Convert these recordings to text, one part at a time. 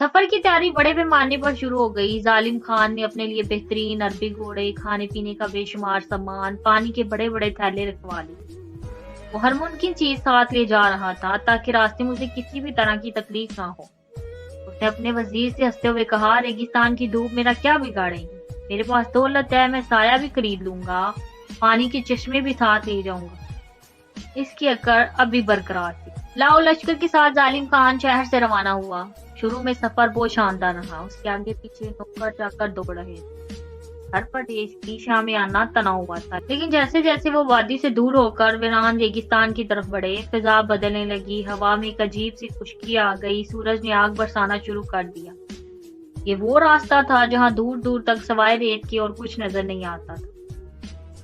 سفر کی تیاری بڑے پیمانے پر شروع ہو گئی۔ ظالم خان نے اپنے لیے بہترین عربی گھوڑے، کھانے پینے کا بے شمار سامان، پانی کے بڑے بڑے تھیلے رکھوا لیے۔ وہ ہر ممکن چیز ساتھ لے جا رہا تھا تاکہ راستے میں اسے کسی بھی طرح کی تکلیف نہ ہو۔ اس نے اپنے وزیر سے ہنستے ہوئے کہا، ریگستان کی دھوپ میرا کیا بگاڑے گی؟ میرے پاس دولت ہے، میں سایہ بھی خرید لوں گا، پانی کے چشمے بھی ساتھ لے جاؤں گا۔ اس کی اکڑ اب بھی برقرار تھی۔ لاؤ لشکر کے ساتھ ظالم خان شہر سے روانہ ہوا۔ شروع میں سفر بہت شاندار رہا۔ اس کے آگے پیچھے نوکر چاکر دوڑ رہے تھے۔ ہر پردیش کی شامی آنا تنا ہوا تھا، لیکن جیسے جیسے وہ وادی سے دور ہو کر ویران ریگستان کی طرف بڑھے، فضا بدلنے لگی، ہوا میں ایک عجیب سی خشکی آ گئی، سورج نے آگ برسانا شروع کر دیا۔ یہ وہ راستہ تھا جہاں دور دور تک سوائے ریت کی اور کچھ نظر نہیں آتا تھا۔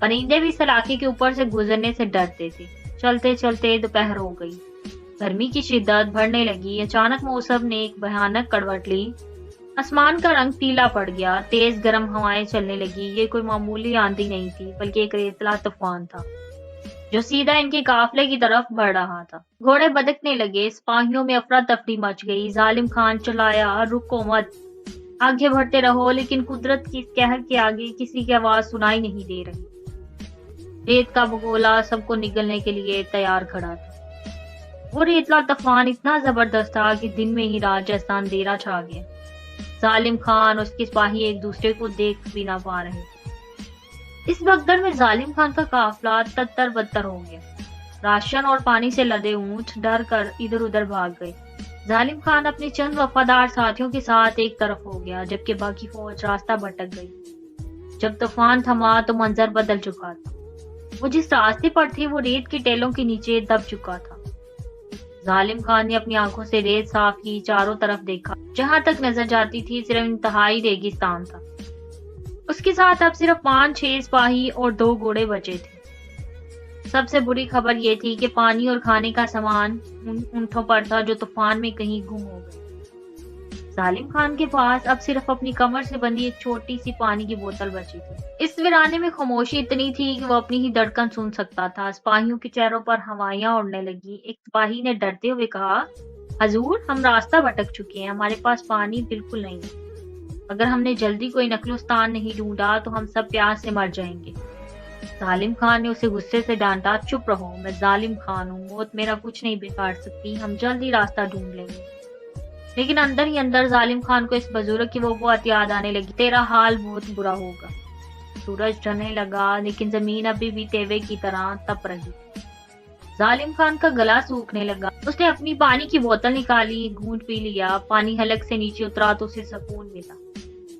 پرندے بھی اس علاقے کے اوپر سے گزرنے سے ڈرتے تھے۔ چلتے چلتے دوپہر ہو گئی، گرمی کی شدت بڑھنے لگی۔ اچانک موسم نے ایک بھیانک کڑوٹ لی، آسمان کا رنگ پیلا پڑ گیا، تیز گرم ہوائیں چلنے لگی۔ یہ کوئی معمولی آندھی نہیں تھی بلکہ ایک ریتلا طوفان تھا جو سیدھا ان کے قافلے کی طرف بڑھ رہا تھا۔ گھوڑے بدکنے لگے، سپاہیوں میں افراتفری مچ گئی۔ ظالم خان چلایا، رکو مت، آگے بڑھتے رہو، لیکن قدرت کی اس قہر کے آگے کسی کی آواز سنائی نہیں دے رہی۔ ریت کا بگولا سب کو نگلنے کے لیے تیار کھڑا تھا۔ وہ ریتلا طوفان اتنا زبردست تھا کہ دن میں ہی رات جیسا اندھیرا چھا گیا۔ ظالم خان اور اس کے سپاہی ایک دوسرے کو دیکھ بھی نہ پا رہے تھے۔ اس بھگدڑ میں ظالم خان کا قافلہ تتر بتر ہو گیا۔ راشن اور پانی سے لدے اونٹ ڈر کر ادھر ادھر بھاگ گئے۔ ظالم خان اپنے چند وفادار ساتھیوں کے ساتھ ایک طرف ہو گیا، جبکہ باقی فوج راستہ بھٹک گئی۔ جب طوفان تھما تو منظر بدل چکا تھا۔ وہ جس راستے پر تھے وہ ریت کے ٹیلوں کے نیچے دب چکا تھا۔ ظالم خان نے اپنی آنکھوں سے ریت صاف کی، چاروں طرف دیکھا، جہاں تک نظر جاتی تھی صرف انتہائی ریگستان تھا۔ اس کے ساتھ اب صرف 5-6 سپاہی اور 2 گھوڑے بچے تھے۔ سب سے بری خبر یہ تھی کہ پانی اور کھانے کا سامان ان اونٹوں پر تھا جو طوفان میں کہیں گم ہو گئے۔ ظالم خان کے پاس اب صرف اپنی کمر سے بندھی ایک چھوٹی سی پانی کی بوتل بچی تھی۔ اس ویرانے میں خاموشی اتنی تھی کہ وہ اپنی ہی دھڑکن سن سکتا تھا۔ سپاہیوں کے چہروں پر ہوائیاں اڑنے لگی۔ ایک سپاہی نے ڈرتے ہوئے کہا، حضور، ہم راستہ بھٹک چکے ہیں، ہمارے پاس پانی بالکل نہیں ہے۔ اگر ہم نے جلدی کوئی نقلستان نہیں ڈھونڈا تو ہم سب پیاس سے مر جائیں گے۔ ظالم خان نے اسے غصے سے ڈانٹا، چپ رہو، میں ظالم خان ہوں، موت میرا کچھ نہیں بگاڑ سکتی، ہم جلدی راستہ ڈھونڈ لیں گے۔ لیکن اندر ہی اندر ظالم خان کو اس بزرگ کی وہ بات یاد آنے لگی، تیرا حال بہت برا ہوگا۔ سورج ڈھلنے لگا لیکن زمین ابھی بھی تیوے کی طرح تپ رہی۔ ظالم خان کا گلا سوکھنے لگا۔ اس نے اپنی پانی کی بوتل نکالی، گھونٹ پی لیا، پانی حلق سے نیچے اترا تو اسے سکون ملا،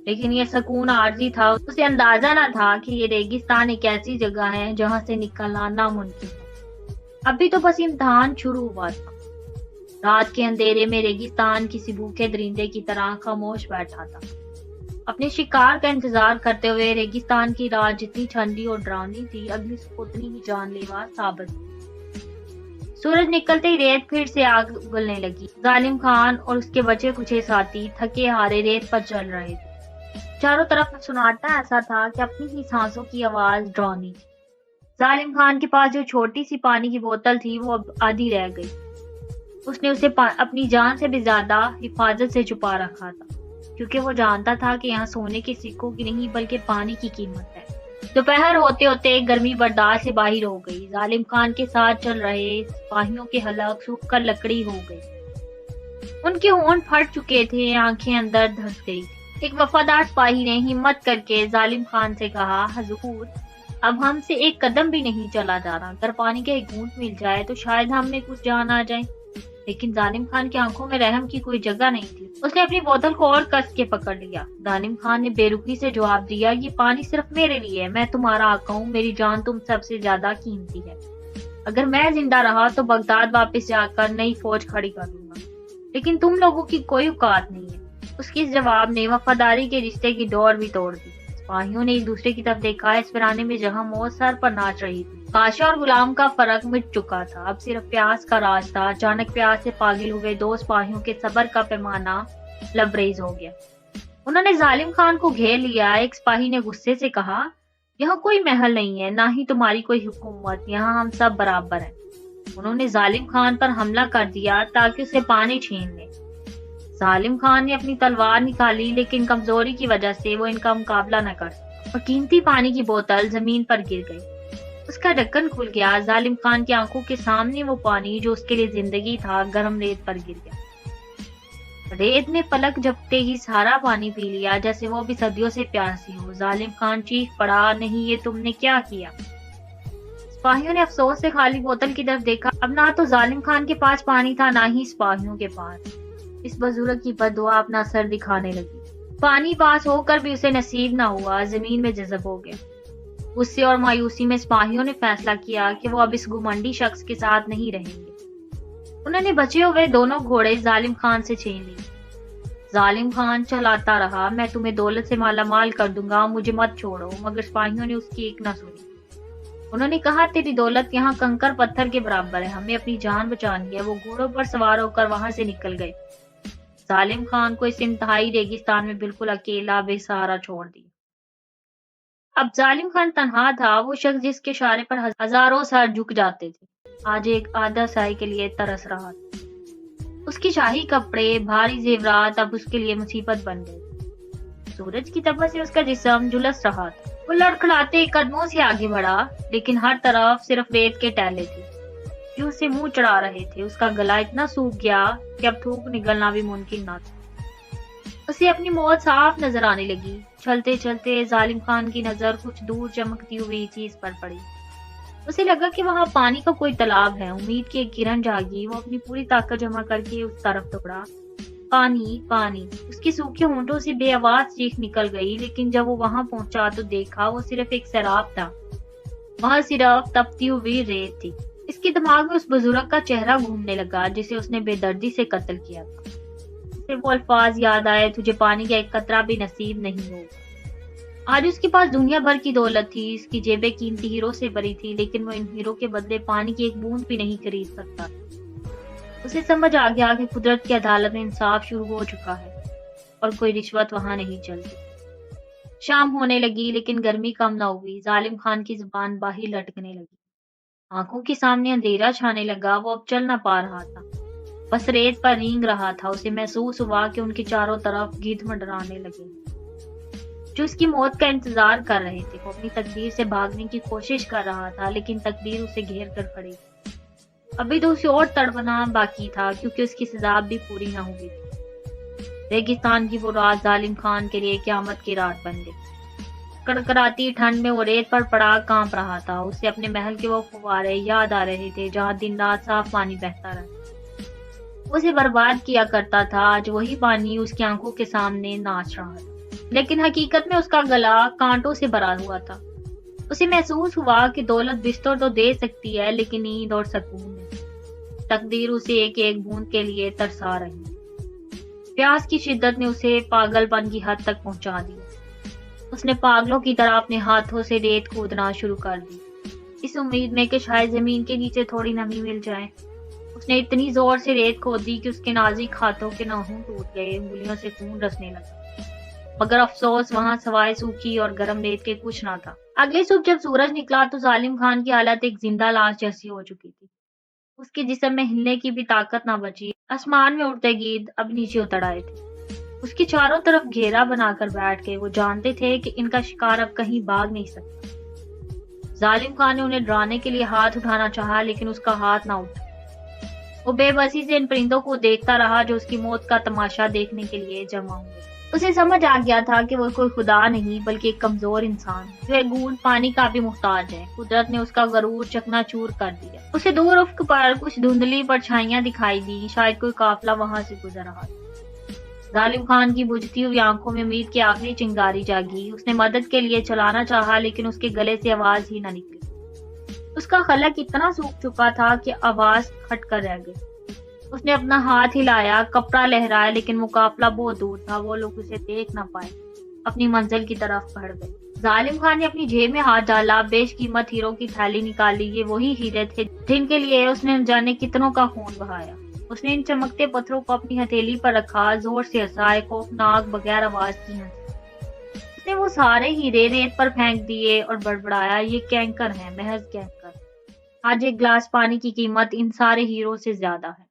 لیکن یہ سکون عارضی تھا۔ اسے اندازہ نہ تھا کہ یہ ریگستان ایک ایسی جگہ ہے جہاں سے نکلنا ناممکن ہے۔ ابھی تو بس امتحان شروع ہوا تھا۔ رات کے اندھیرے میں ریگستان کسی بھوکے درندے کی طرح خاموش بیٹھا تھا، اپنے شکار کا انتظار کرتے ہوئے۔ ریگستان کی رات جتنی ٹھنڈی اور ڈراؤنی تھی، اگلی صبح اتنی ہی جان لیوا ثابت ہوئی۔ سورج نکلتے ہی ریت پھر سے آگ اگلنے لگی۔ ظالم خان اور اس کے بچے کچھ ساتھی تھکے ہارے ریت پر چل رہے تھے۔ چاروں طرف سناٹا ایسا تھا کہ اپنی ہی سانسوں کی آواز ڈراؤنی تھی۔ ظالم خان کے پاس جو چھوٹی سی پانی کی بوتل تھی وہ اب آدھی رہ گئی۔ اس نے اسے اپنی جان سے بھی زیادہ حفاظت سے چھپا رکھا تھا، کیونکہ وہ جانتا تھا کہ یہاں سونے کے سکوں کی نہیں بلکہ پانی کی قیمت ہے۔ دوپہر ہوتے ہوتے گرمی برداشت سے باہر ہو گئی۔ ظالم خان کے ساتھ چل رہے سپاہیوں کے حلق سوکھ کر لکڑی ہو گئی، ان کے ہونٹ پھٹ چکے تھے، آنکھیں اندر دھس گئی تھی۔ ایک وفادار سپاہی نے ہمت کر کے ظالم خان سے کہا، حضور، اب ہم سے ایک قدم بھی نہیں چلا جا رہا، اگر پانی کا ایک گھونٹ مل جائے تو شاید ہم میں کچھ جان آ جائے۔ لیکن ظالم خان کی آنکھوں میں رحم کی کوئی جگہ نہیں تھی۔ اس نے اپنی بوتل کو اور کس کے پکڑ لیا۔ ظالم خان نے بے رخی سے جواب دیا، یہ پانی صرف میرے لیے ہے، میں تمہارا آقا ہوں، میری جان تم سب سے زیادہ قیمتی ہے۔ اگر میں زندہ رہا تو بغداد واپس جا کر نئی فوج کھڑی کر لوں گا، لیکن تم لوگوں کی کوئی اوقات نہیں ہے۔ اس کے جواب نے وفاداری کے رشتے کی ڈور بھی توڑ دی۔ سپاہیوں نے ایک دوسرے کی طرف دیکھا۔ اس ویرانے میں جہاں موت سر پر ناچ رہی تھی، بادشاہ اور غلام کا فرق مٹ چکا تھا، اب صرف پیاس کا راج تھا۔ اچانک پیاس سے پاگل ہوئے 2 سپاہیوں کے صبر کا پیمانہ لبریز ہو گیا۔ انہوں نے ظالم خان کو گھیر لیا۔ ایک سپاہی نے غصے سے کہا، یہاں کوئی محل نہیں ہے، نہ ہی تمہاری کوئی حکومت، یہاں ہم سب برابر ہیں۔ انہوں نے ظالم خان پر حملہ کر دیا تاکہ اسے پانی چھین لیں۔ ظالم خان نے اپنی تلوار نکالی لیکن کمزوری کی وجہ سے وہ ان کا مقابلہ نہ کر سکا اور قیمتی پانی کی بوتل زمین پر گر گئی۔ اس کا ڈھکن کھل گیا۔ ظالم خان کی آنکھوں کے سامنے وہ پانی جو اس کے لیے زندگی تھا گرم ریت پر گر گیا۔ ریت نے پلک جھپکتے ہی سارا پانی پی لیا جیسے وہ بھی صدیوں سے پیاسی ہو۔ ظالم خان چیخ پڑا، نہیں یہ تم نے کیا کیا؟ سپاہیوں نے افسوس سے خالی بوتل کی طرف دیکھا۔ اب نہ تو ظالم خان کے پاس پانی تھا نہ ہی سپاہیوں کے پاس۔ اس بزرگ کی بددعا اپنا اثر دکھانے لگی۔ پانی پاس ہو کر بھی اسے نصیب نہ ہوا، زمین میں جذب ہو گیا۔ غصے اور مایوسی میں سپاہیوں نے فیصلہ کیا کہ وہ اب اس گھمنڈی شخص کے ساتھ نہیں رہیں گے۔ انہوں نے بچے ہوئے دونوں گھوڑے ظالم خان سے چھین لیے۔ ظالم خان چلاتا رہا، میں تمہیں دولت سے مالا مال کر دوں گا، مجھے مت چھوڑو، مگر سپاہیوں نے اس کی ایک نہ سنی۔ انہوں نے کہا تیری دولت یہاں کنکر پتھر کے برابر ہے، ہمیں اپنی جان بچانی ہے۔ وہ گھوڑوں پر سوار ہو کر وہاں سے نکل گئے۔ ظالم خان کو اس انتہائی ریگستان میں بالکل اکیلا بے سہارا چھوڑ دیا۔ اب ظالم خان تنہا تھا، وہ شخص جس کے اشارے پر ہزاروں سر جھک جاتے تھے، آج ایک آدھا سائے کے لیے ترس رہا تھا۔ اس کی شاہی کپڑے، بھاری زیورات اب اس کے لیے مصیبت بن گئے۔ سورج کی تپش سے اس کا جسم جھلس رہا تھا۔ وہ لڑکھڑاتے قدموں سے آگے بڑھا، لیکن ہر طرف صرف ریت کے ٹیلے تھے جو اسے منہ چڑھا رہے تھے۔ اس کا گلا اتنا سوکھ گیا کہ اب تھوک نگلنا بھی ممکن نہ تھا۔ اسے اپنی موت صاف نظر آنے لگی۔ چلتے چلتے ظالم خان کی نظر کچھ دور چمکتی ہوئی چیز پر پڑی۔ اسے لگا کہ وہاں پانی کا کوئی تالاب ہے۔ امید کی ایک کرن جاگی، وہ اپنی پوری طاقت جمع کر کے اس طرف دوڑا۔ پانی پانی، اس کے سوکھے ہونٹوں سے بے آواز چیخ نکل گئی، لیکن جب وہ وہاں پہنچا تو دیکھا وہ صرف ایک سیراب تھا۔ وہاں صرف تپتی ہوئی ریت تھی۔ اس کے دماغ میں اس بزرگ کا چہرہ گھومنے لگا جسے اس نے بے دردی سے قتل کیا تھا۔ اسے وہ الفاظ یاد آئے، تجھے پانی کا ایک قطرہ بھی نصیب نہیں ہوگا۔ آج اس کے پاس دنیا بھر کی دولت تھی، اس کی جیبیں قیمتی ہیروں سے بھری تھی، لیکن وہ ان ہیروں کے بدلے پانی کی ایک بوند بھی نہیں خرید سکتا۔ اسے سمجھ آ گیا کہ قدرت کی عدالت میں انصاف شروع ہو چکا ہے اور کوئی رشوت وہاں نہیں چلتی۔ شام ہونے لگی لیکن گرمی کم نہ ہوئی۔ ظالم خان کی زبان باہر لٹکنے لگی، آنکھوں کے سامنے اندھیرا چھانے لگا۔ وہ اب چل نہ پا رہا تھا، بس ریت پر رینگ رہا تھا۔ اسے محسوس ہوا کہ ان کے چاروں طرف گدھ منڈرانے لگے جو اس کی موت کا انتظار کر رہے تھے۔ وہ اپنی تقدیر سے بھاگنے کی کوشش کر رہا تھا، لیکن تقدیر اسے گھیر کر کھڑی تھی۔ ابھی تو اسے اور تڑپنا باقی تھا کیونکہ اس کی سزا بھی پوری نہ ہوئی تھی۔ ریگستان کی وہ رات ظالم خان کے لیے قیامت کی رات بن گئی۔ کڑکڑاتی ٹھنڈ میں وہ ریت پر پڑا کانپ رہا تھا۔ اسے اپنے محل کے وہ فوارے یاد آ رہے تھے جہاں دن رات صاف پانی بہتا رہا۔ اسے برباد کیا کرتا تھا، آج وہی پانی اس کی آنکھوں کے سامنے ناچ رہا تھا، لیکن حقیقت میں اس کا گلا کانٹوں سے بھرا ہوا تھا۔ اسے محسوس ہوا کہ دولت بستر تو دے سکتی ہے لیکن نیند اور سکون نہیں۔ تقدیر اسے ایک ایک بوند کے لیے ترسا رہی۔ پیاس کی شدت نے اسے پاگل پن کی حد تک پہنچا دیا۔ اس نے پاگلوں کی طرح اپنے ہاتھوں سے ریت کھودنا شروع کر دی، اس امید میں کہ شاید زمین کے نیچے تھوڑی نمی مل جائے۔ اس نے اتنی زور سے ریت کھودی کہ اس کے نازک ہاتھوں کے ناخن ٹوٹ گئے، انگلیوں سے خون رسنے لگا، مگر افسوس وہاں سوائے سوکھی اور گرم ریت کے کچھ نہ تھا۔ اگلی صبح جب سورج نکلا تو ظالم خان کی حالت ایک زندہ لاش جیسی ہو چکی تھی۔ اس کے جسم میں ہلنے کی بھی طاقت نہ بچی۔ آسمان میں اڑتے گیدڑ اب نیچے اتر آئے تھے، اس کے چاروں طرف گھیرا بنا کر بیٹھ گئے۔ وہ جانتے تھے کہ ان کا شکار اب کہیں بھاگ نہیں سکتا۔ ظالم خان نے انہیں ڈرانے کے لیے ہاتھ اٹھانا چاہا لیکن اس کا ہاتھ نہ اٹھا۔ وہ بے بسی سے ان پرندوں کو دیکھتا رہا جو اس کی موت کا تماشا دیکھنے کے لیے جمع ہوئے۔ اسے سمجھ آ گیا تھا کہ وہ کوئی خدا نہیں بلکہ ایک کمزور انسان جو ایک بوند پانی کا بھی محتاج ہے۔ قدرت نے اس کا غرور چکنا چور کر دیا۔ اسے دور افق پر کچھ دھندلی پرچھائیاں دکھائی دی، شاید کوئی قافلہ وہاں سے گزر رہا تھا۔ ظالم خان کی بجھتی ہوئی آنکھوں میں امید کی آخری چنگاری جاگی۔ اس نے مدد کے لیے چلانا چاہا لیکن اس کے گلے سے آواز ہی نہ نکلی۔ اس کا خلق اتنا سوکھ چکا تھا کہ آواز کھٹ کر رہ گئی۔ اس نے اپنا ہاتھ ہلایا، کپڑا لہرایا، لیکن مقابلہ بہت دور تھا، وہ لوگ اسے دیکھ نہ پائے، اپنی منزل کی طرف بڑھ گئے۔ ظالم خان نے اپنی جیب میں ہاتھ ڈالا، بیش قیمت ہیروں کی تھیلی نکالی۔ یہ وہی ہیرے تھے جن کے لیے اس نے جانے کتنوں کا خون بہایا۔ اس نے ان چمکتے پتھروں کو اپنی ہتھیلی پر رکھا، زور سے ہنسا، ایک خوفناک بغیر آواز کی ہنسی۔ اس نے وہ سارے ہیرے ریت پر پھینک دیے اور بڑبڑایا، یہ کینکر ہیں، محض کینکر۔ آج ایک گلاس پانی کی قیمت ان سارے ہیروں سے زیادہ ہے۔